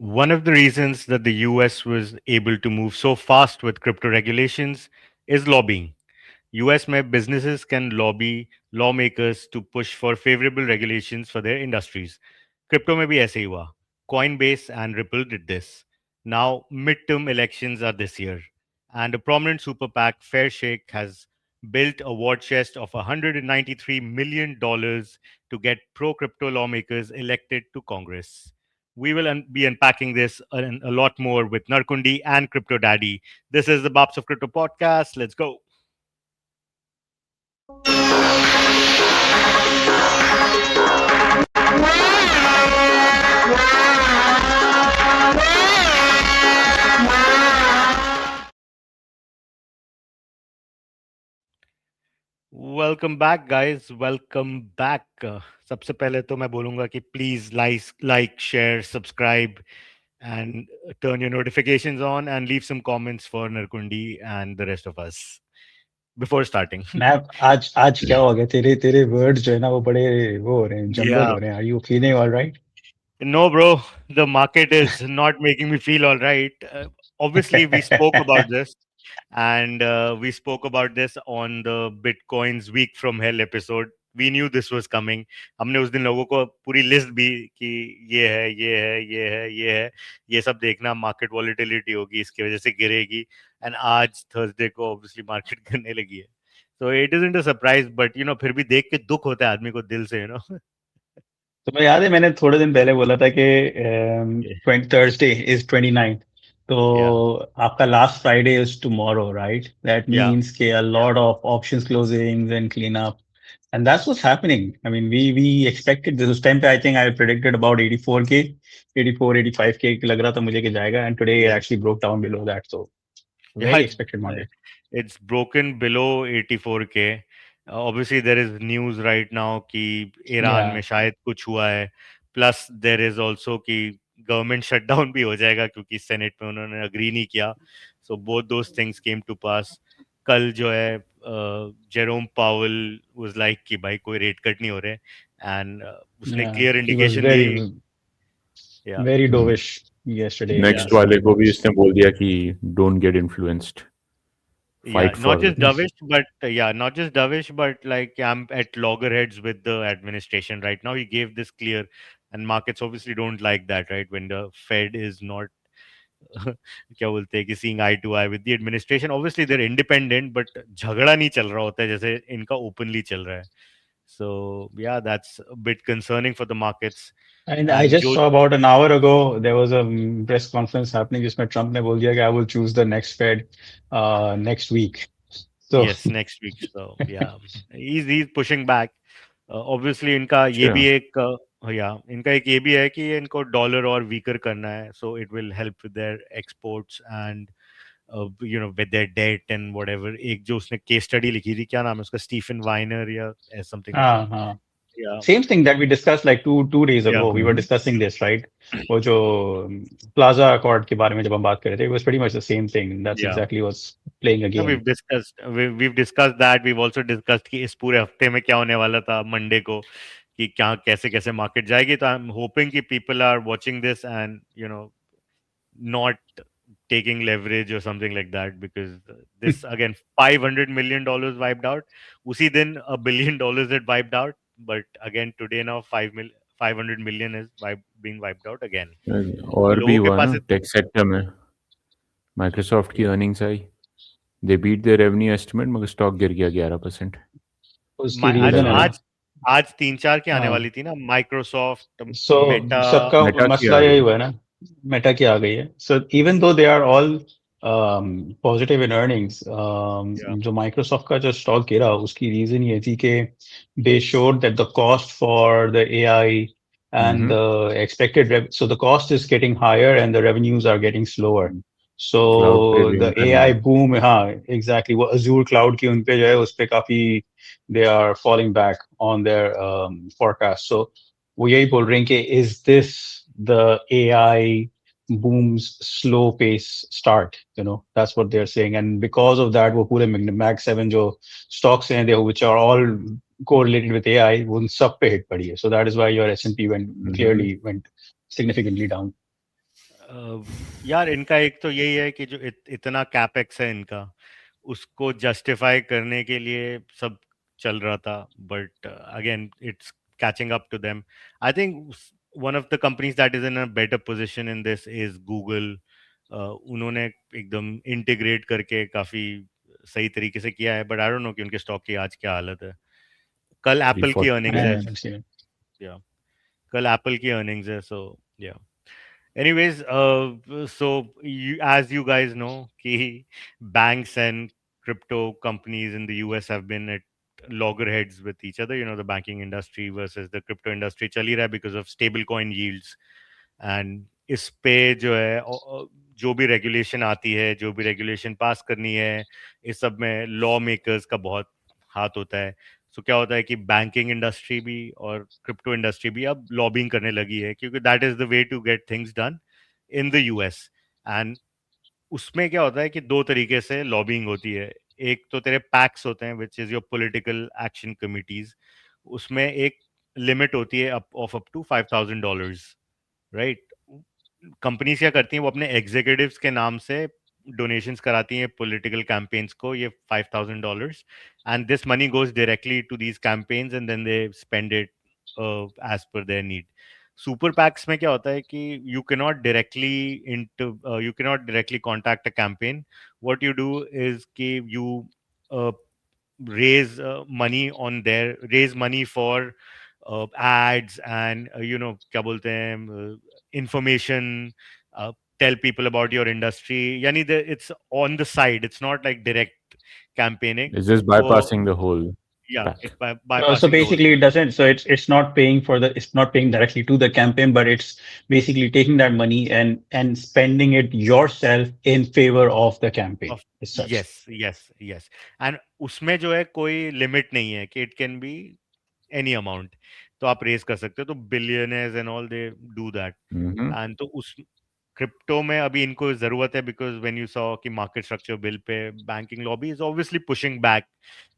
One of the reasons that the US was able to move so fast with crypto regulations is lobbying. US में businesses can lobby lawmakers to push for favorable regulations for their industries. Crypto में भी ऐसे ही हुआ. Coinbase and Ripple did this. Now midterm elections are this year, and a prominent super PAC, Fairshake, has built a war chest of $193 million to get pro-crypto lawmakers elected to Congress. We will be unpacking this and a lot more with Narkundi and Crypto Daddy. This is the Baaps of Crypto podcast. Let's go. Welcome back guys, welcome back. सबसे पहले तो मैं बोलूंगा कि please like share subscribe and turn your notifications on and leave some comments for Narkundi and the rest of us before starting. मैं आज आज क्या हो गया तेरे तेरे वर्ड्स जो है ना वो बड़े वो हो रहे हैं जंगल Yeah. हो रहे हैं. Are you feeling alright? No, bro, the market is not making me feel all right. Obviously, we spoke about this, and we spoke about this on the Bitcoin's Week from Hell episode. We knew this was coming. हमने उस दिन लोगों को पूरी list भी कि ये है, ये है, ये है, ये है, ये सब देखना, मार्केट वॉलिटिलिटी होगी, इसकी वजह से गिरेगी. एंड आज थर्सडे को ऑब्वियसली मार्केट गिरने लगी है. So it isn't a surprise, but फिर भी देख के दुख होता है आदमी को दिल से. तुम्हें याद है मैंने थोड़े दिन पहले बोला था कि Yeah. Thursday is 29. तो Yeah. आपका last Friday is tomorrow, right? That Yeah. Means के a lot of options closings and clean up. And that's what's happening. I mean, we expected this time. I think I predicted about 84K, 84, 85K लग रहा था मुझे कि जाएगा, and today it Yeah. actually broke down below that. So Yeah, very expected market. it's broken below 84K. Obviously, there is news right now कि Iran Yeah. में शायद कुछ हुआ है. Plus, there is also कि गवर्नमेंट शटडाउन भी हो जाएगा क्योंकि सेनेट में उन्होंने अग्री नहीं किया. So both those things came to pass. कल जो है जेरोम पावल was like कि भाई कोई रेट कट नहीं हो रहे, and उसने Yeah. Clear He was indication the. Yeah. very hmm, dovish yesterday. Next Yeah. वाले को भी इसने बोल दिया कि don't get influenced, Yeah, fight not for just dovish, but not just dovish, but like I'm at loggerheads with the administration right now. He gave this clear, and markets obviously don't like that, right? When the Fed is not, क्या बोलते हैं कि seeing eye to eye with the administration. Obviously they're independent, but झगड़ा नहीं चल रहा होता है जैसे इनका openly चल रहा है. So yeah, that's a bit concerning for the markets. And I And just जो saw about an hour ago there was a press conference happening जिसमें ट्रम्प ने बोल दिया कि I will choose the next Fed next week. So yes, next week. So yeah, he's pushing back. Obviously इनका ये अच्छा. भी एक इनका एक ये भी है कि इनको डॉलर और वीकर करना है. So it will help with their exports and with their debt and whatever. एक जो उसने केस स्टडी लिखी थी, क्या नाम है उसका, स्टीफन वाइनर या something like that. हाँ. Yeah. Same thing that we discussed like two days Yeah. ago. We were discussing this, right? वो जो Plaza Accord के बारे में जब हम बात कर रहे थे, it was pretty much the same thing. That's Yeah. exactly what's playing Yeah, again. we've discussed that. We've also discussed कि इस पूरे हफ्ते में क्या होने वाला था मंडे को, कि क्या कैसे कैसे मार्केट जाएगी. तो आई एम होपिंग कि people are watching this and not taking leverage or something like that, because this again $500 million wiped out. Usi din $1 billion had wiped out, but again today now 500 million is being wiped out again. तो और भी लोगों के हुआ पास ना tech sector में. Microsoft की अर्निंग्स आई, they beat their revenue estimate, मगर स्टॉक गिर गया 11%. उसकी आज रीजन है ना. आज आज 3-4 की आने हाँ. वाली थी ना, माइक्रोसॉफ्ट, So मेटा. सबका मेटा की मसला आ यही गई. हुआ है ना, मेटा की आ गई है. So even though they are all positive in earnings, Yeah. जो माइक्रोसॉफ्ट का जो स्टॉक गिरा उसकी रीजन ये थी कि they showed that the cost for the AI and the expected so the cost is getting higher and the revenues are getting slower. So cloud पे the lean करना AI है. boom, हाँ exactly, वो Azure cloud की उन पे जो है उस पे काफी they are falling back on their forecast. So वो यही बोल रहे हैं कि is this the AI boom's slow pace start? That's what they're saying. And because of that, वो पूरे Mag 7 जो stocks हैं they which are all correlated with AI, वो सब पे hit पड़ी है. So that is why your S&P clearly went significantly down. अ, यार इनका एक तो यही है कि जो इतना कैपेक्स है इनका, उसको जस्टिफाई करने के लिए सब चल रहा था, but again it's catching up to them. I think one of the companies that is in a better position in this is Google. उन्होंने एकदम इंटीग्रेट करके काफी सही तरीके से किया है, बट आई डोंट नो कि उनके स्टॉक की आज क्या हालत है। कल एप्पल की 340 I अर्निंग्स है। haven't seen it. या कल एप्पल की अर्निंग्स है, सो या anyways, so as you guys know, ki banks and crypto companies in the US have been at loggerheads with each other. You know, the banking industry versus the crypto industry chal hi raha hai because of stable coin yields. And इस पे जो है जो भी regulation आती है, जो भी रेगुलेशन पास करनी है, इस सब में लॉ मेकर्स का बहुत हाथ होता है। सो क्या होता है कि बैंकिंग इंडस्ट्री भी और क्रिप्टो इंडस्ट्री भी अब लॉबिंग करने लगी है, क्योंकि that is the way to get things done in the US. And उसमें क्या होता है कि दो तरीके से लॉबिंग होती है। एक तो तेरे पैक्स होते हैं, which is your political action committees. उसमें एक लिमिट होती है of up to $5,000, right. Companies क्या करती हैं, वो अपने एग्जीक्यूटिव्स के नाम से डोनेशंस कराती हैं पॉलिटिकल कैंपेन्स को, ये $5,000, and this money goes directly to these campaigns and then they spend it as per their need. Super PACs में क्या होता है कि you cannot directly contact a campaign. What you do is कि you raise money for ads and क्या बोलते हैं, information, uh, tell people about your industry, यानी it's on the side, it's not like direct campaigning. It's just तो bypassing the whole yeah, pack. it's by So bypassing the whole basically, thing. it doesn't. So it's not paying for the. It's not paying directly to the campaign, but it's basically taking that money and spending it yourself in favor of the campaign. Of As such. yes, yes, yes. And उसमें जो है कोई limit नहीं है कि it can be any amount. तो आप raise कर सकते हो, तो billionaires and all they do that. Hmm. And तो उस क्रिप्टो में अभी इनको जरूरत है, बिकॉज व्हेन यू सॉ कि market structure bill pay banking lobby is obviously pushing back.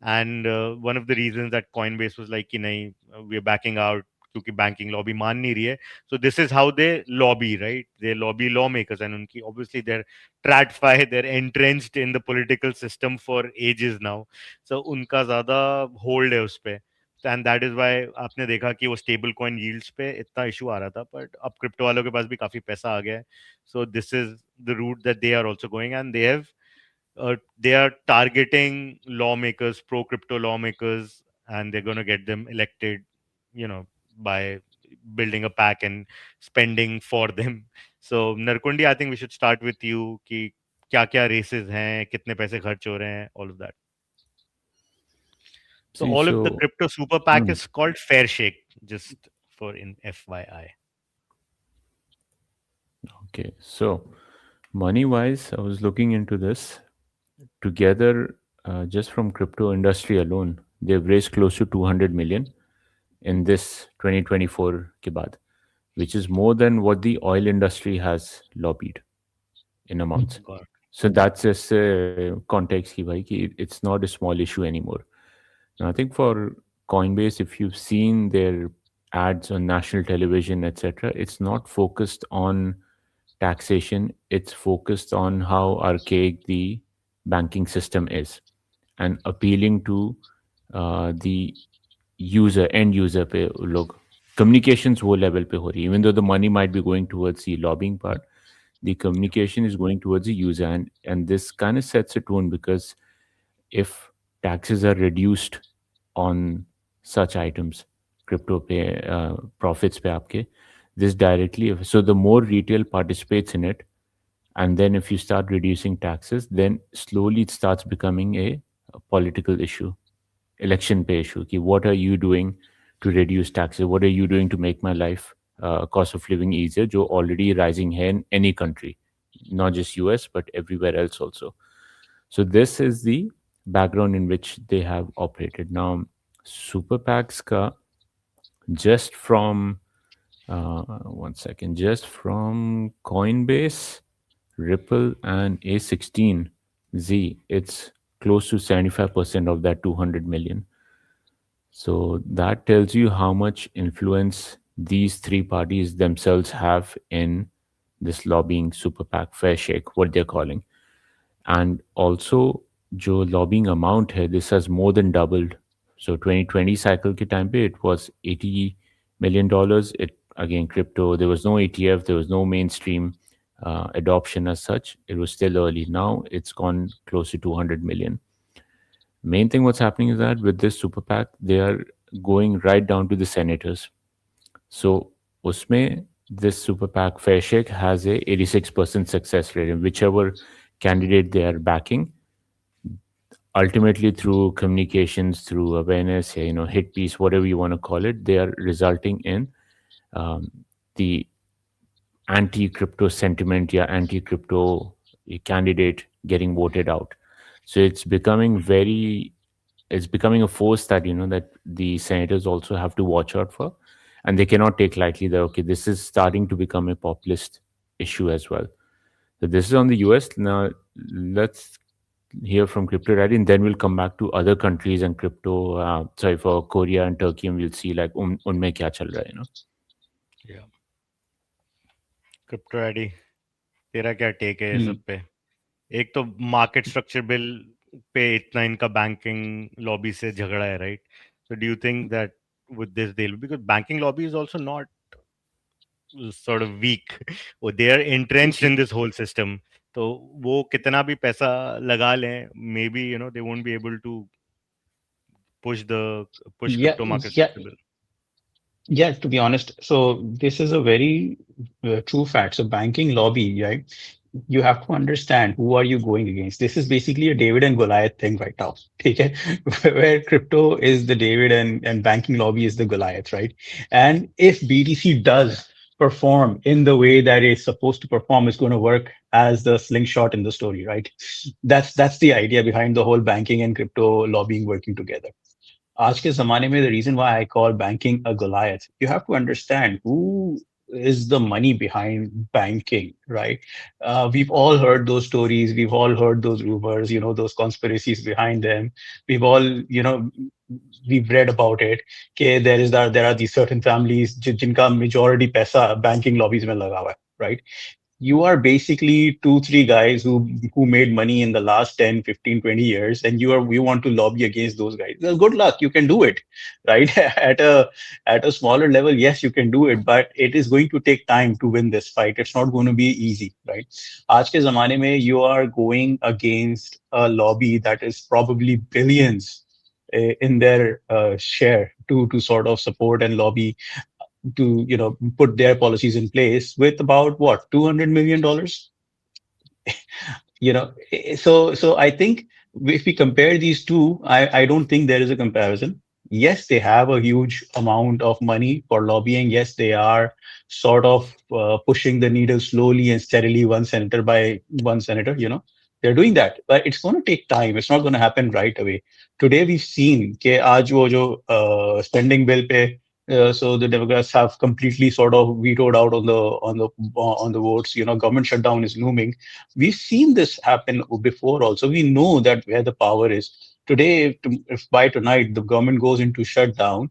And one of the reasons that Coinbase was like कि नहीं, वी आर बैकिंग आउट, क्योंकि बैंकिंग लॉबी मान नहीं रही है। So this is how they lobby, right, they lobby law makers, and उनकी obviously they're tradfi, they're entrenched in the political system for ages now. So उनका ज्यादा hold है उस पे। एंड दैट इज वाई आपने देखा कि वो स्टेबल कॉइन यील्ड्स पे इतना इशू आ रहा था, बट अब क्रिप्टो वालों के पास भी काफी पैसा आ गया है। So this is the route that they are also going, and they are targeting lawmakers, pro crypto lawmakers, and they're going to get them elected, you know, by building a pack and spending for them. So Narkundi, I think we should start with you कि क्या क्या races हैं, कितने पैसे खर्च हो रहे हैं, all of that. So See, all of the so crypto super pack mm, is called Fairshake, just for in FYI. okay. So money-wise, I was looking into this. Together, just from crypto industry alone, they've raised close to 200 million in this 2024 ke baad, which is more than what the oil industry has lobbied in amounts. God. So that's just context ki bhai, ki it's not a small issue anymore. Now, I think for Coinbase, if you've seen their ads on national television, etc., it's not focused on taxation. It's focused on how archaic the banking system is and appealing to the user, end user पे लोग communications वो level पे हो रही है. Even though the money might be going towards the lobbying part, the communication is going towards the user, and this kind of sets a tone because if taxes are reduced on such items, crypto pay profits पे आपके, this directly, so the more retail participates in it, and then if you start reducing taxes, then slowly it starts becoming a political issue, election pay issue. Ki what are you doing to reduce taxes? What are you doing to make my life cost of living easier? जो already rising है in any country, not just US but everywhere else also. So this is the background in which they have operated. Now, super PACs ka just from one second, just from Coinbase, Ripple, and A16Z, it's close to 75% of that 200 million. So that tells you how much influence these three parties themselves have in this lobbying super PAC, Fairshake, what they're calling. And also, जो lobbying amount है, this has more than doubled. So 2020 cycle के time पे it was $80 million. It again crypto. There was no ETF. There was no mainstream adoption as such. It was still early. Now it's gone close to 200 million. Main thing what's happening is that with this super PAC, they are going right down to the senators. So उसमें this super PAC Fairshake has a 86% success rate in whichever candidate they are backing. Ultimately, through communications, through awareness, hit piece, whatever you want to call it, they are resulting in um, the anti-crypto sentiment, yeah, anti-crypto candidate getting voted out. So it's becoming a force that that the senators also have to watch out for, and they cannot take lightly that okay, this is starting to become a populist issue as well. So this is on the US. Now let's hear from crypto Daddy, and then we'll come back to other countries and crypto. Sorry, for Korea and Turkey, and we'll see like unme kya chal raha hai. Yeah. Crypto ID, तेरा क्या take है ये सब पे? एक तो market structure bill pay इतना इनका बैंकिंग लॉबी से झगड़ा है, right? So do you think that with this deal, because banking lobby is also not sort of weak, or they are entrenched in this whole system, तो वो कितना भी पैसा लगा लें, maybe they won't be able to push Yeah, crypto market yeah, structure bill. yeah. To be honest, so this is a very true fact. So banking lobby, right? You have to understand who are you going against. This is basically a David and Goliath thing right now. Okay? Where crypto is the David and banking lobby is the Goliath, right? And if BTC does perform in the way that it's supposed to perform, it's going to work as the slingshot in the story, right? That's the idea behind the whole banking and crypto lobbying working together. आज के ज़माने में the reason why I call banking a Goliath, you have to understand who is the money behind banking, right? We've all heard those stories. We've all heard those rumors, those conspiracies behind them. We've all, we've read about it. Okay, there are these certain families जिनका majority पैसा banking lobbies में लगा हुआ है, right? You are basically two, three guys who made money in the last 10, 15, 20 years, and you want to lobby against those guys. Well, good luck. You can do it, right? At a smaller level, yes, you can do it, but it is going to take time to win this fight. It's not going to be easy, right? आज के ज़माने में you are going against a lobby that is probably billions in their share to sort of support and lobby to put their policies in place with about what $200 million. So I think if we compare these two, I don't think there is a comparison. Yes, they have a huge amount of money for lobbying. Yes, they are sort of pushing the needle slowly and steadily, one senator by one senator. They're doing that, but it's going to take time. It's not going to happen right away. Today we've seen कि आज वो जो spending bill पे so the Democrats have completely sort of vetoed out on the votes. Government shutdown is looming. We've seen this happen before also. We know that where the power is. Today, if by tonight the government goes into shutdown,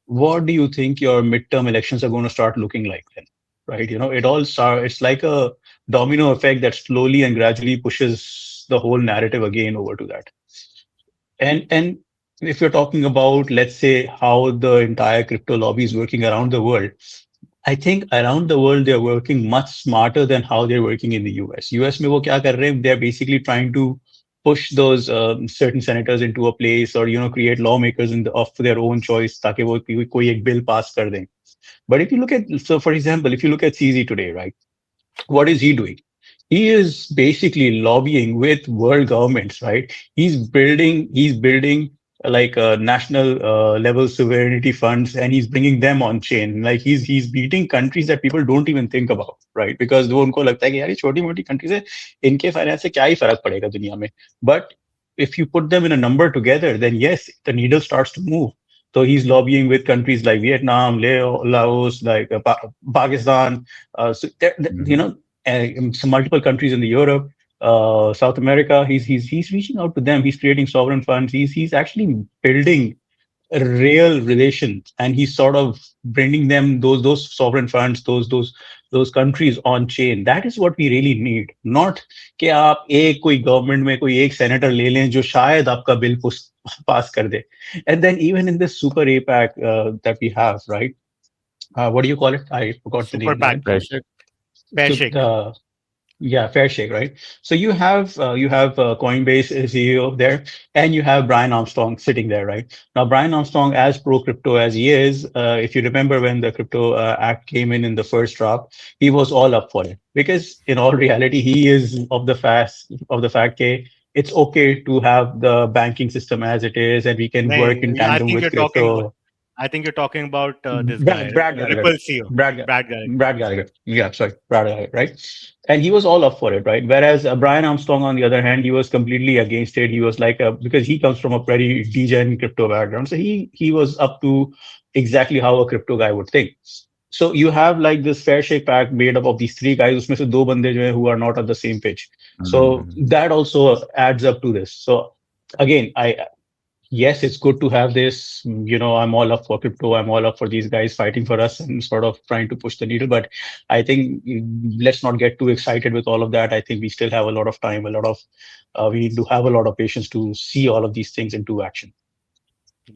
what do you think your midterm elections are going to start looking like then? Right? It's like a domino effect that slowly and gradually pushes the whole narrative again over to that. And if you're talking about, let's say, how the entire crypto lobby is working around the world, I think around the world they're working much smarter than how they're working in the US. US में वो क्या कर रहे हैं? They're basically trying to push those certain senators into a place, or create lawmakers of their own choice ताकि वो कोई एक bill pass कर दें. But if you look at, so for example, if you look at CZ today, right? What is he doing? He is basically lobbying with world governments, right? He's building like national level sovereignty funds, and he's bringing them on chain. Like he's beating countries that people don't even think about, right? Because वो उनको लगता है कि यार ये छोटी मोटी countries है, इनके finance से क्या ही फर्क पड़ेगा दुनिया में. But if you put them in a number together, then yes, the needle starts to move. So he's lobbying with countries like Vietnam, Laos, like Pakistan. So some multiple countries in the Europe, South America. He's reaching out to them. He's creating sovereign funds. He's actually building real relations, and he's sort of bringing them those sovereign funds, those countries on chain. That is what we really need, not कि आप एक कोई government में कोई एक senator ले लें जो शायद आपका बिल पास कर दे. And then even in this super APAC that we have, right? What do you call it? I forgot the Super name, PAC, right? Pressure. So Fairshake. yeah, Fairshake, right? So you have Coinbase CEO there, and you have Brian Armstrong sitting there, right? Now, Brian Armstrong, as pro crypto as he is, if you remember when the Crypto Act came in the first draft, he was all up for it because, in all reality, he is of the fact that it's okay to have the banking system as it is, and we can work in Nahin, I tandem think with you're talking. crypto. I think you're talking about this guy, Brad Gallagher. Ripple CEO, Brad, Ga- Brad Garrett. Brad Gallagher. Yeah, sorry, Brad Gallagher, right? And he was all up for it, right? Whereas Brian Armstrong, on the other hand, he was completely against it. He was like, because he comes from a very degen crypto background, so he was up to exactly how a crypto guy would think. So you have like this fair shake pack made up of these three guys, उसमें से दो बंदे जो हैं who are not on the same page. So Mhm. that also adds up to this. So again, I yes, it's good to have this. I'm all up for crypto. I'm all up for these guys fighting for us and sort of trying to push the needle. But I think let's not get too excited with all of that. I think we still have a lot of time, we do have a lot of patience to see all of these things into action.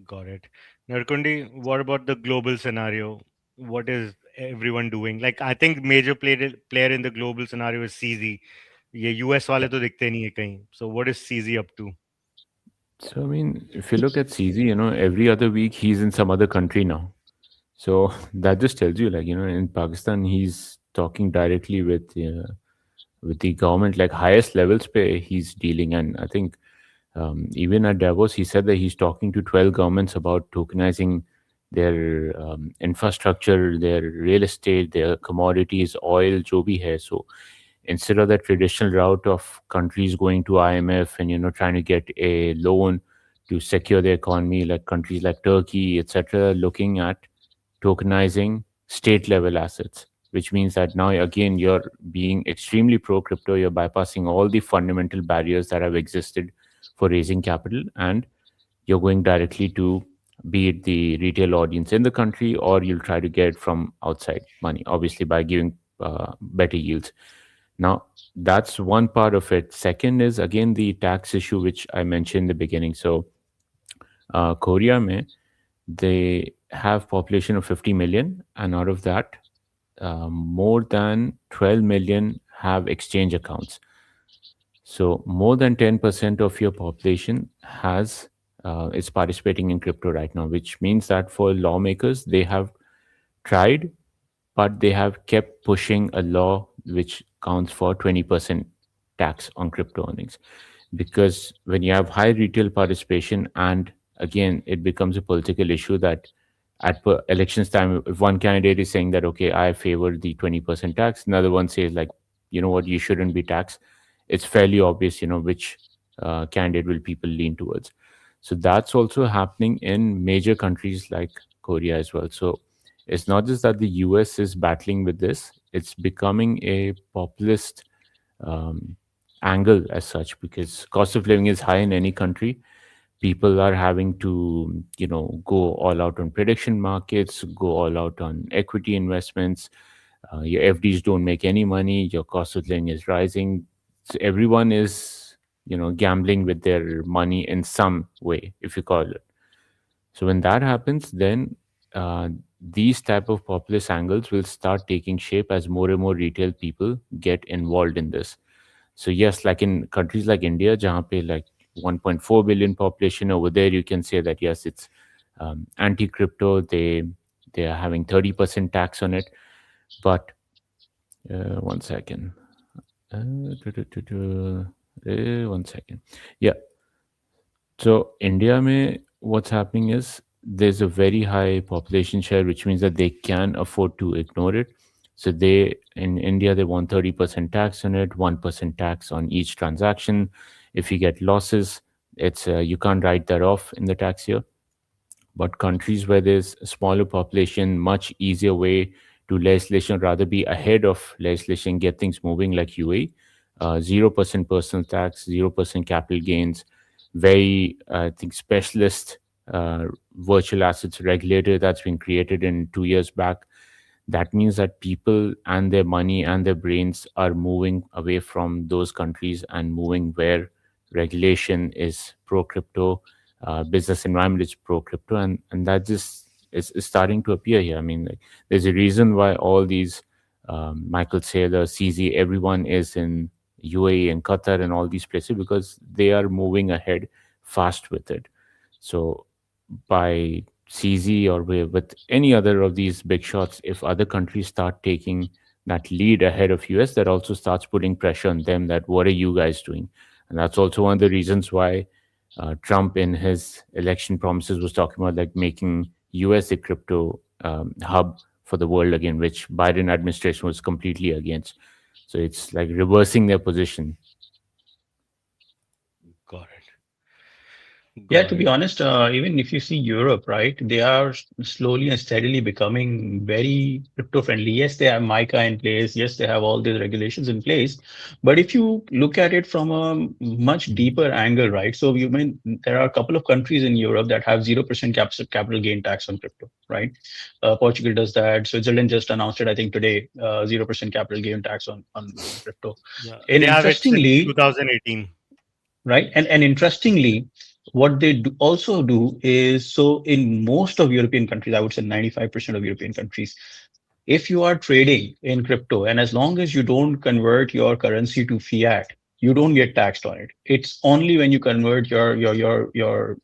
Got it. Narkundi, what about the global scenario? What is everyone doing? Like, I think major player in the global scenario is CZ. ये US वाले तो दिखते नहीं है कहीं. So what is CZ up to? So I mean, if you look at CZ, every other week he's in some other country now. So that just tells you, like, in Pakistan, he's talking directly with the government, like highest levels pay he's dealing. And I think even at Davos, he said that he's talking to 12 governments about tokenizing their infrastructure, their real estate, their commodities, oil, jo bhi hai. So instead of the traditional route of countries going to IMF and trying to get a loan to secure their economy, like countries like Turkey, etc., looking at tokenizing state level assets, which means that now again you're being extremely pro crypto, you're bypassing all the fundamental barriers that have existed for raising capital, and you're going directly to be it the retail audience in the country, or you'll try to get from outside money, obviously by giving better yields. Now, that's one part of it. Second is again the tax issue, which I mentioned in the beginning. So, Korea, mein, they have population of 50 million, and out of that, more than 12 million have exchange accounts. So more than 10% of your population has is participating in crypto right now, which means that for lawmakers, they have tried, but they have kept pushing a law which counts for 20% tax on crypto earnings. Because when you have high retail participation, and again, it becomes a political issue that at elections time, if one candidate is saying that, okay, I favor the 20% tax, another one says, like, you know what, you shouldn't be taxed, it's fairly obvious, which candidate will people lean towards. So that's also happening in major countries like Korea as well. So it's not just that the US is battling with this, it's becoming a populist um, angle as such, because cost of living is high in any country. People are having to go all out on prediction markets, go all out on equity investments. Your FDs don't make any money, your cost of living is rising. So everyone is gambling with their money in some way, if you call it. So when that happens, then these type of populist angles will start taking shape as more and more retail people get involved in this. So yes, like in countries like India, jahan pe like 1.4 billion population, over there, you can say that yes, it's anti-crypto. They are having 30% tax on it. But one second, one second, yeah. So India mein, what's happening is there's a very high population share, which means that they can afford to ignore it. So they in India they want 30% tax on it, 1% tax on each transaction. If you get losses, it's you can't write that off in the tax year. But countries where there's a smaller population, much easier way to legislation, rather be ahead of legislation, get things moving, like UAE, 0% personal tax, 0% capital gains, very, I think, specialist uh, virtual assets regulator that's been created in 2 years back. That means that people and their money and their brains are moving away from those countries and moving where regulation is pro crypto, business environment is pro crypto, and that just is starting to appear here. I mean, like, there's a reason why all these Michael Saylor, CZ, everyone is in UAE and Qatar and all these places because they are moving ahead fast with it. So by CZ or with any other of these big shots, if other countries start taking that lead ahead of US, that also starts putting pressure on them that what are you guys doing? And that's also one of the reasons why Trump in his election promises was talking about like making US a crypto hub for the world again, which Biden administration was completely against. So it's like reversing their position. Got it. Yeah, Got to be it. honest, even if you see Europe, right, they are slowly and steadily becoming very crypto friendly. Yes, they have MiCA in place. Yes, they have all these regulations in place. But if you look at it from a much deeper angle, right, so you mean there are a couple of countries in Europe that have 0% capital gain tax on crypto, right? Portugal does that. Switzerland just announced it, I think, today, 0% capital gain tax on crypto. Yeah, And they have it since interestingly, 2018. right? And interestingly, what they also do is, so in most of European countries, I would say 95% of European countries, if you are trading in crypto and as long as you don't convert your currency to fiat, you don't get taxed on it. It's only when you convert your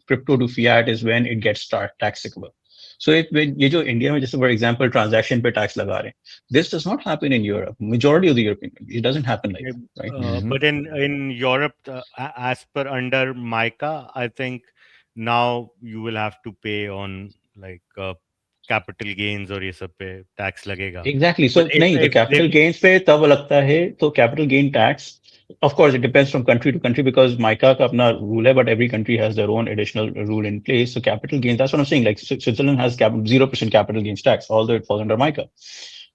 crypto to fiat is when it gets taxable. So if when ये जो India में जैसे for example transaction पे tax लगा रहे हैं, this does not happen in Europe. Majority of the European countries, it doesn't happen like Yeah, that, right? Hmm. but in Europe, as per under MiCA, I think now you will have to pay on like capital gains or ये सब पे tax लगेगा. Exactly. But So नहीं तो if they capital gains पे तब लगता है तो capital gain tax. Of course, it depends from country to country because MiCA का अपना rule है, but every country has their own additional rule in place. So capital gains, that's what I'm saying. Like Switzerland has 0% capital gains tax, although it falls under MiCA.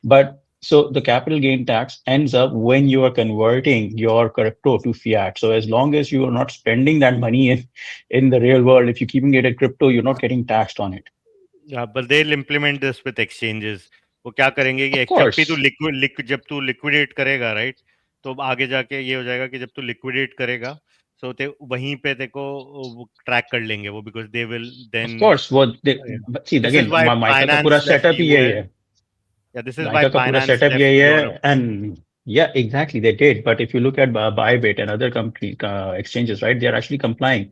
But so the capital gain tax ends up when you are converting your crypto to fiat. So as long as you are not spending that money in the real world, if you're keeping it in crypto, you're not getting taxed on it. Yeah, but they'll implement this with exchanges. वो क्या करेंगे कि Of जब भी तू course. जब तू liquidate करेगा, राइट, तो आगे जाके ये हो जाएगा कि जब तू लिक्विडेट करेगा, सो ते वहीं पे तेरे को वो ट्रैक कर लेंगे वो, because they will Of then, course, but see this is again, why माइका का पूरा फाइनेंस लेफ्ट सेटअप ही यही यूएस, है. या दिस इज व्हाई Mica का पूरा फाइनेंस setup लेफ्ट यही यूरोप. है, and yeah, exactly they did. But if you look at Bybit and other company exchanges, right, they are actually complying.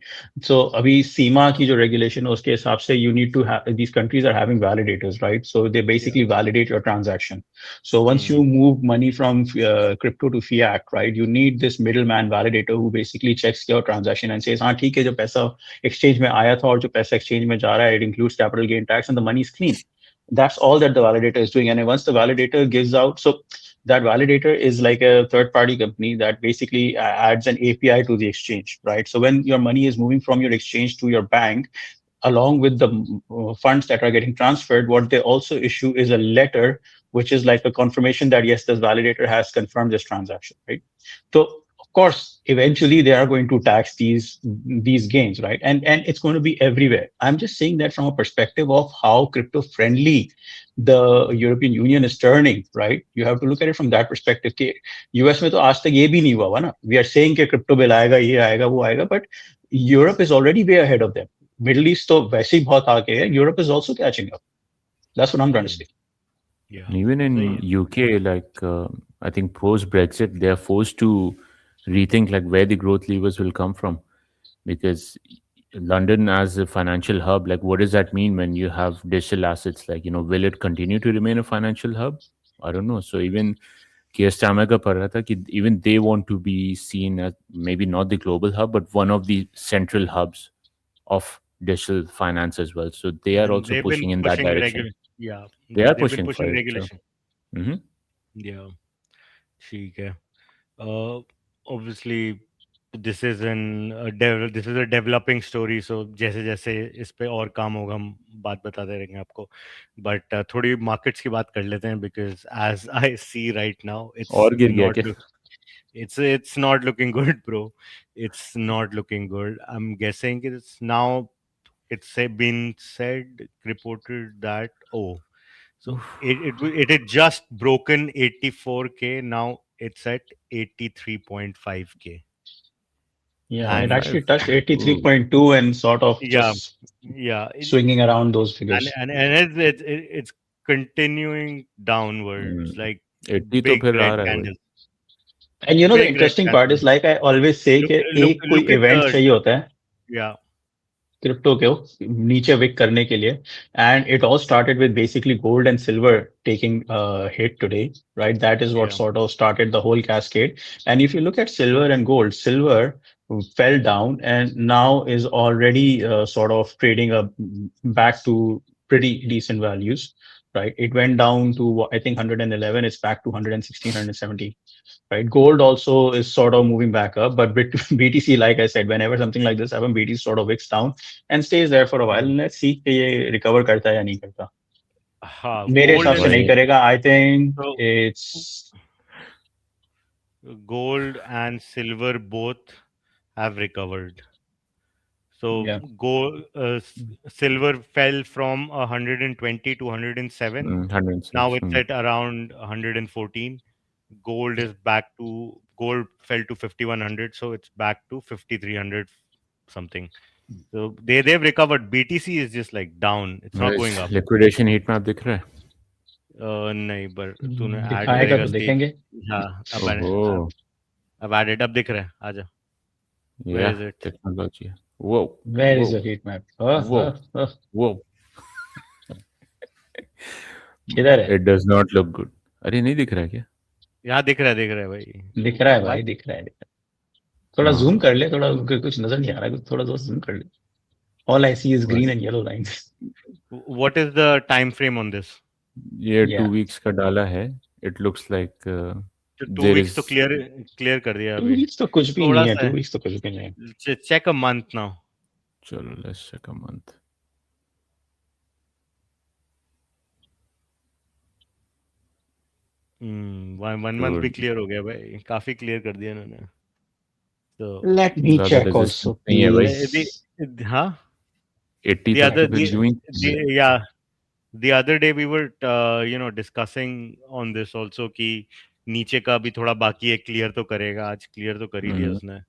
So अभी सीमा की जो regulation है उसके हिसाब से you need to have, these countries are having validators, right? So they या basically validate your transaction. So once you move money from crypto to fiat, right, you need this middleman validator who basically checks your transaction and says हाँ ठीक है, जो पैसा exchange में आया था और जो पैसा exchange में जा रहा है, it includes capital gain tax and the money is clean. That's all that the validator is doing. And then once the validator gives out, so that validator is like a third party company that basically adds an API to the exchange, right? So when your money is moving from your exchange to your bank, along with the funds that are getting transferred, what they also issue is a letter, which is like a confirmation that yes, this validator has confirmed this transaction, right? So of course, eventually they are going to tax these gains, right? And it's going to be everywhere. I'm just saying that from a perspective of how crypto friendly the European Union is turning, right? You have to look at it from that perspective. कि US में तो आज तक ये भी नहीं हुआ ना. We are saying कि crypto bill आएगा, ये आएगा, वो आएगा, but Europe is already way ahead of them. Middle East तो वैसे ही बहुत आगे है. Europe is also catching up. That's what I'm trying to say. या And even सही in है. UK, like I think post Brexit, they're forced to rethink like where the growth levers will come from, because London as a financial hub, like what does that mean when you have digital assets? Like, will it continue to remain a financial hub? I don't know. So even Keir Starmer का पढ़ रहा था कि even they want to be seen as maybe not the global hub, but one of the central hubs of digital finance as well. So they are And also they've been pushing in that pushing direction. yeah, They are they've been pushing for pushing it. So. regulation. Hmm. Yeah, ठीक है. uh, Obviously this is a developing story, so जैसे जैसे इस पे और काम होगा हम बात बताते रहेंगे आपको, बट थोड़ी मार्केट्स की बात कर लेते हैं, because as I see right now और गिर गया क्या? it's not looking good, bro. It's not looking good. I'm guessing it's now been said, reported that, so Oof. it had just broken 84K. Now it's at 83.5K. Yeah, it And 0.5. actually touched Ooh. 83.2 and sort of yeah, just yeah, swinging around those and figures. it's continuing downwards, Mm. like 80 तो big फिर आ red रहा है भाई. candles, And the big red interesting part is candles. like I always say Look, कि look, एक कोई look at event the चाहिए होता है yeah, क्रिप्टो को नीचे विक करने के लिए and it all started with basically gold and silver taking hit today, right? That is what yeah, sort of started the whole cascade. And if you look at silver and gold, silver fell down and now is already sort of trading up back to pretty decent values, right? It went down to I think 111. It's back to 116, right? Gold also is sort of moving back up, but BTC, like I said, whenever something like this happens, BTC sort of wicks down and stays there for a while. yeah. Let's see कि ये recover करता है या नहीं करता. मेरे Gold हिसाब से and नहीं भाई करेगा. I think so it's gold and silver both have recovered. So yeah. silver fell from 120 to 107. Now 106. it's at around 114. Gold fell to 5100, so it's back to 5300 something. So they've recovered. BTC is just like down. It's not going up. Liquidation heat map दिख रहा है. नहीं, पर तूने add दिखाएगा करेगा तो stage. देखेंगे. हाँ, ओहो. अब एडेड, अब दिख रहा है. आजा. Where Yeah, is it? technology. Whoa, Where is whoa, your heat map? whoa, whoa. किधर है? It does not look good. अरे नहीं दिख रहा है क्या? यहाँ दिख रहा है भाई. दिख रहा है Why? भाई, दिख रहा है, दिख रहा है. थोड़ा जूम हाँ. कर ले, थोड़ा कुछ नजर नहीं आ रहा है, थोड़ा सा जूम कर ले. All I see is बस. green and yellow lines. What is the time frame on this? ये टू Yeah. वीक्स का डाला है. It looks like तो टू there वीक्स is. तो क्लियर कर दिया 2 अभी. weeks तो कुछ भी थोड़ा नहीं है, सा 2 है. weeks तो कुछ भी नहीं है. Check a month now. चलो let's check a month. 1 month भी Good. क्लियर हो गया भाई. काफी क्लियर कर दिया इन्होंने. तो Let me ज़्यादा check रेजिस्टेंस also, नहीं है भाई. please. हाँ. 80 The तक other तो फिर यूं ही. yeah, the other day we were discussing on this also कि नीचे का भी थोड़ा बाकी है, क्लियर तो करेगा. आज क्लियर तो कर ही दिया हम्म. उसने.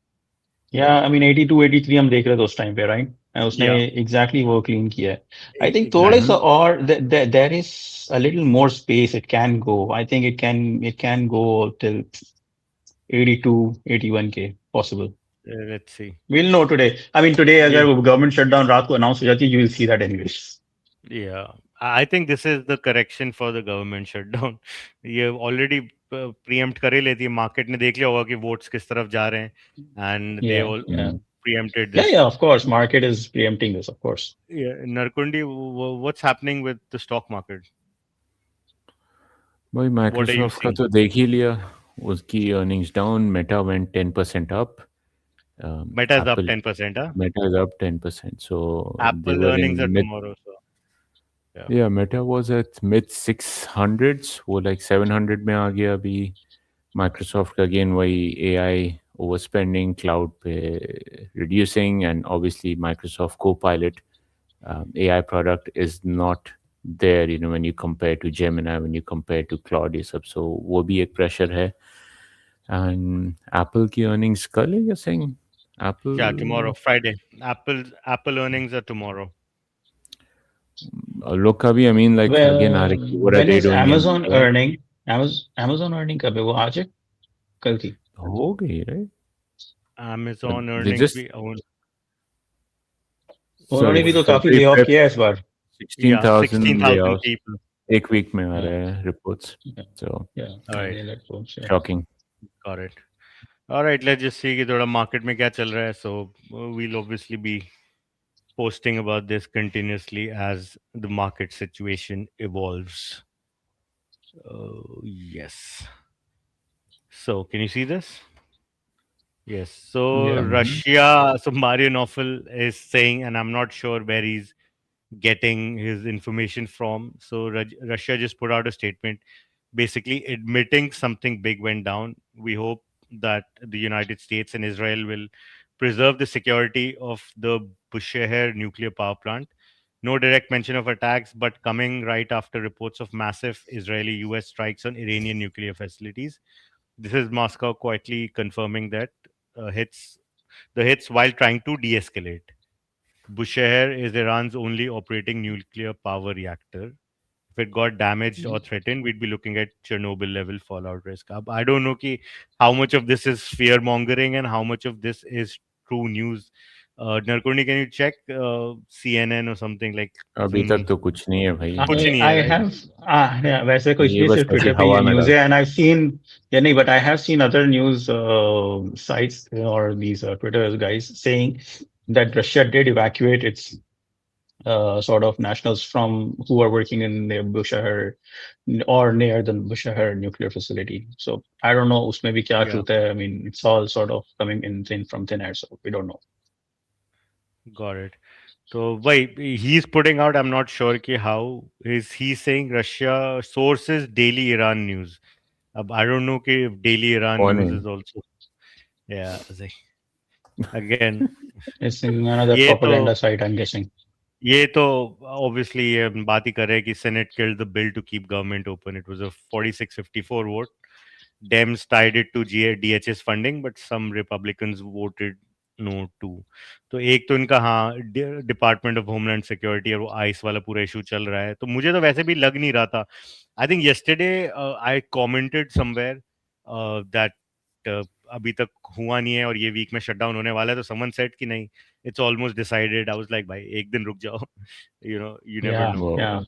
Yeah, I mean 82, 83 हम देख रहे थे उस टाइम पे, right? And उसने Yeah, exactly वो clean किया है. I think थोड़े सा exactly. और there is a little more space it can go. I think it can go till 82, 81K possible. Let's see. We'll know today. I mean today Yeah, अगर government shutdown रात को announce हो जाती है, you will see that anyways. yeah. I think this is the correction for the government shutdown. ये already pre-empt कर ही लेती है. मार्केट ने देख लिया होगा कि वोट्स किस तरफ जा रहे हैं, and they Yeah, all yeah. preempted Yeah, this. yeah, of course. Market is preempting this, of course. Yeah, Narkundi, what's happening with the stock market? भाई What are you माइक्रोसॉफ्ट का seeing? तो देख ही लिया. उसकी earnings down. Meta went 10% up. Meta is up Apple 10%, huh? Meta is up 10%. So they Apple were in earnings are mid. tomorrow, so yeah. Yeah, Meta was at mid 600s. वो like 700 में आ गया अभी. Microsoft का again वही AI overspending, cloud पे reducing, and obviously Microsoft Copilot AI product is not there, when you compare to Gemini, when you compare to Claude, ये सब. So वो भी एक pressure है. And Apple की earnings कल है, you're saying? Yeah, Apple tomorrow, Friday. Apple earnings are tomorrow. लोग का भी, I mean, like again, Well, what are when they is doing in Amazon June? earning? Amazon earning कब है? वो आज है? कल थी? हो गई, right? Amazon They earnings just भी उन्होंने sorry, भी तो काफी February ले ऑफ 5th, किया है इस बार. 16,000 16,000 layoffs people. एक week में आ Yeah, रहे हैं reports. yeah, So yeah. All right, They let go. Yeah. shocking. got it. All right, let's just see कि थोड़ा market में क्या चल रहा है. So we'll obviously be posting about this continuously as the market situation evolves. Yes. So can you see this? Yes. So Yeah. Mhm. Russia. So Mario Knopfel is saying, and I'm not sure where he's getting his information from. So Russia just put out a statement, basically admitting something big went down. We hope that the United States and Israel will preserve the security of the Bushehr nuclear power plant. No direct mention of attacks, but coming right after reports of massive Israeli US strikes on Iranian nuclear facilities. This is Moscow quietly confirming that hits the hits while trying to de escalate. Bushehr is Iran's only operating nuclear power reactor. If it got damaged or threatened, we'd be looking at Chernobyl level fallout risk. I don't know ki how much of this is fear mongering and how much of this is true news. Narkoni, can you check CNN or something like अभी तक some? तो कुछ नहीं है भाई. कुछ नहीं I है, right? have yeah, वैसे कुछ ये नहीं बस सिर्फ ऐसी ट्विटर पे ये हवा में न्यूज़ डाल. है and I've seen yeah नहीं but I have seen other news sites or these Twitter guys saying that Russia did evacuate its sort of nationals from who are working in the Bushehr or near the Bushehr nuclear facility. So I don't know उसमें भी क्या Yeah, truth है. I mean it's all sort of coming in thin from thin air, so we don't know. got it. So why he's putting out? I'm not sure ki how is he saying Russia sources daily Iran news. I don't know कि if daily Iran कौन news है? is also yeah. Again, It's in another ये तो propaganda site, I'm guessing. ये तो obviously ये हम बात ही कर रहे हैं कि Senate killed the bill to keep government open. It was a 46-54 vote. Dems tied it to DHS funding, but some Republicans voted no too. तो एक तो इनका हाँ डिपार्टमेंट ऑफ होमलैंड सिक्योरिटी और वो आइस वाला पूरा इशू चल रहा है तो मुझे तो वैसे भी लग नहीं रहा था I think yesterday I commented somewhere that अभी तक हुआ नहीं है और ये वीक में शटडाउन होने वाला है तो समवन सेड कि नहीं it's almost decided I was like भाई एक दिन रुक जाओ you never Yeah, know. yeah.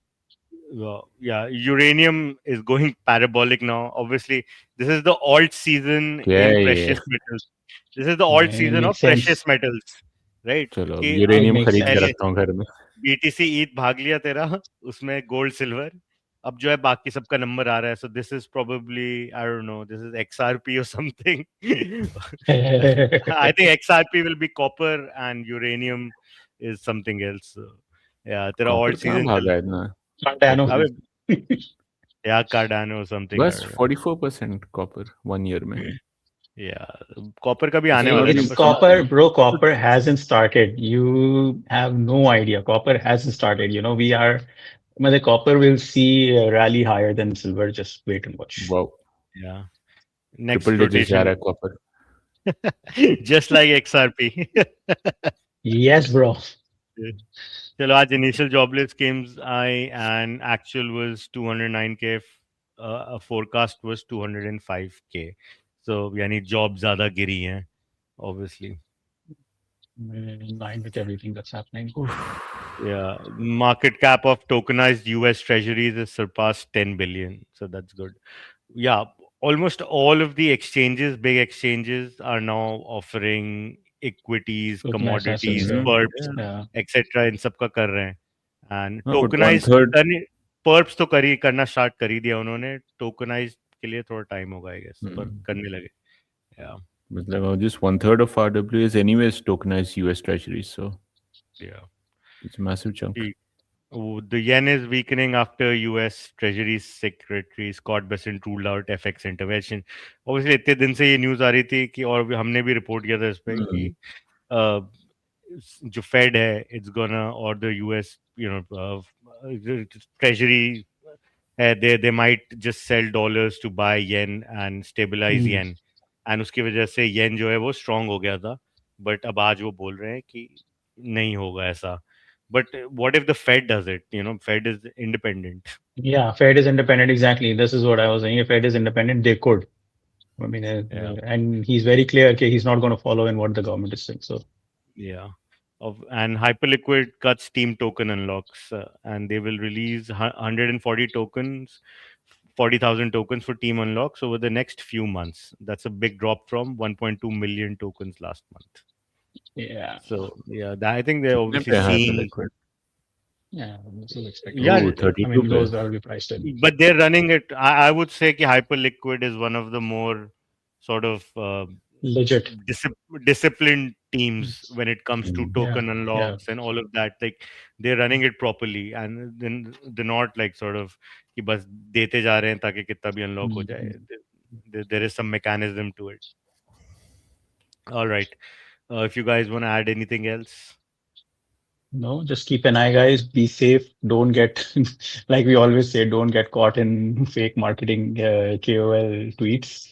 वो Yeah, uranium is going parabolic now. Obviously, this is the alt season क्या in है ये? precious metals. This is the alt It season makes of sense. precious metals, right? चलो अब कि It uranium makes खरीद के sense. पहले रखता हूँ घर में. BTC ईथ भाग लिया तेरा उसमें गोल्ड सिल्वर अब जो है बाकी सबका नंबर आ रहा है so this is probably I don't know this is XRP or something. I think XRP will be copper and uranium is something else. So, yeah, तेरा कॉपर alt कहाँ season चल भागा है इतना? Cardano. कॉपर अबे या Cardano or something I बस don't know. 44% copper 1 year में. Yeah, कॉपर का भी इट्स आने नॉट वाला इन number soon Copper, bro, copper hasn't started. You have no idea. Copper hasn't started. We are, I mean, the copper will see a rally higher than silver. Just wait and watch. Wow. yeah triple next digit जा rotation. रहा है copper. Just like XRP. Yes, bro. चलो आज initial jobless claims I and actual was 209K. Forecast was 205K. So यानी job ज़्यादा गिरी हैं obviously. In line with everything that's happening. Yeah, market cap of tokenized US treasuries has surpassed 10 billion. So that's good. Yeah, almost all of the exchanges, big exchanges, are now offering equities, Tokenized assets. commodities, hmm. perps, Yeah. etc. इन सब का कर रहे हैं and हाँ but one tokenized third. perps तो करना start कर ही दिया उन्होंने tokenized के लिए थोड़ा टाइम होगा आई गेस पर करने लगे. Yeah, मतलब just 1/3 of RW is anyways tokenized US treasuries, so yeah. it's a massive chunk. The yen is weakening after US Treasury Secretary Scott Bessent ruled out FX intervention. Obviously इतने दिन से ये news आ रही थी कि और हमने भी रिपोर्ट किया था इस पे कि Hmm. uh, जो फेड है इट्स गोना और द यूएस ट्रेजरी है they might just sell dollars to buy yen and stabilize Hmm. yen and उसकी वजह से yen जो है वो स्ट्रांग हो गया था बट अब आज वो बोल रहे हैं कि नहीं होगा ऐसा. But what if the Fed does it? Fed is independent. Yeah, Fed is independent. Exactly. This is what I was saying. If Fed is independent, they could. I mean, Yeah, and he's very clear. Okay, he's not going to follow in what the government is saying. So yeah. And Hyperliquid cuts Steam token unlocks, and they will release 140 tokens, 40,000 tokens for Team unlocks over the next few months. That's a big drop from 1.2 million tokens last month. yeah, So yeah, I think they're कितने obviously पे है seeing. Hyperliquid? yeah. This is expected. Yeah, Oh, I 32 mean, पे. those are be priced in. but they're running it. I would say कि Hyperliquid is one of the more sort of Legit. disciplined teams when it comes to Hmm. Yeah, token yeah. unlocks and all of that. Like they're running it properly, and then they're not like sort of कि बस देते जा रहे हैं ताकि कितना भी unlock हो जाए. Mhm. There is some mechanism to it. All right. If you guys want to add anything else. No, just keep an eye, guys. Be safe. Don't get, like we always say, don't get caught in fake marketing KOL tweets.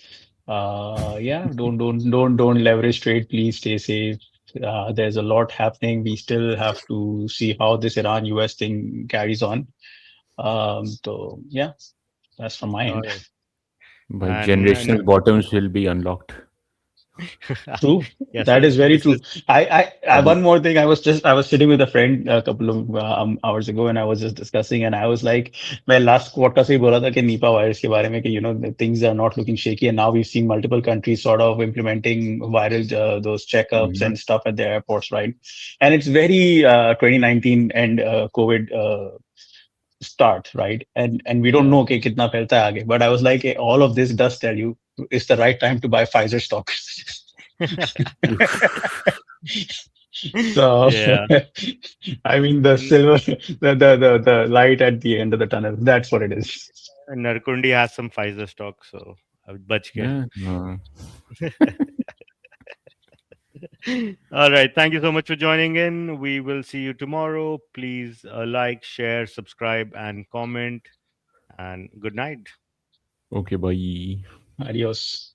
Yeah, don't leverage trade. Please stay safe. There's a lot happening. We still have to see how this Iran-US thing carries on. So yeah, that's from my All end. right. But And generational bottoms will be unlocked. True. yes, That is very this true. is One more thing. I was sitting with a friend a couple of hours ago, and I was just discussing, and I was like, मैं last quarter से ही बोला था कि Nipah virus के बारे में कि things are not looking shaky, and now we've seen multiple countries sort of implementing viral those checkups Mhm. and stuff at their airports, right? And it's very 2019 and COVID start, right? And we don't yeah. know कि कितना फैलता है आगे. But I was like, all of this does tell you it's the right time to buy Pfizer stock. So, Yeah. I mean, the N- silver, the light at the end of the tunnel. That's what it is. Narkundi has some Pfizer stock, so I would bach ke. Yeah, no. All right. Thank you so much for joining in. We will see you tomorrow. Please like, share, subscribe, and comment. And good night. Okay, bye. Adios.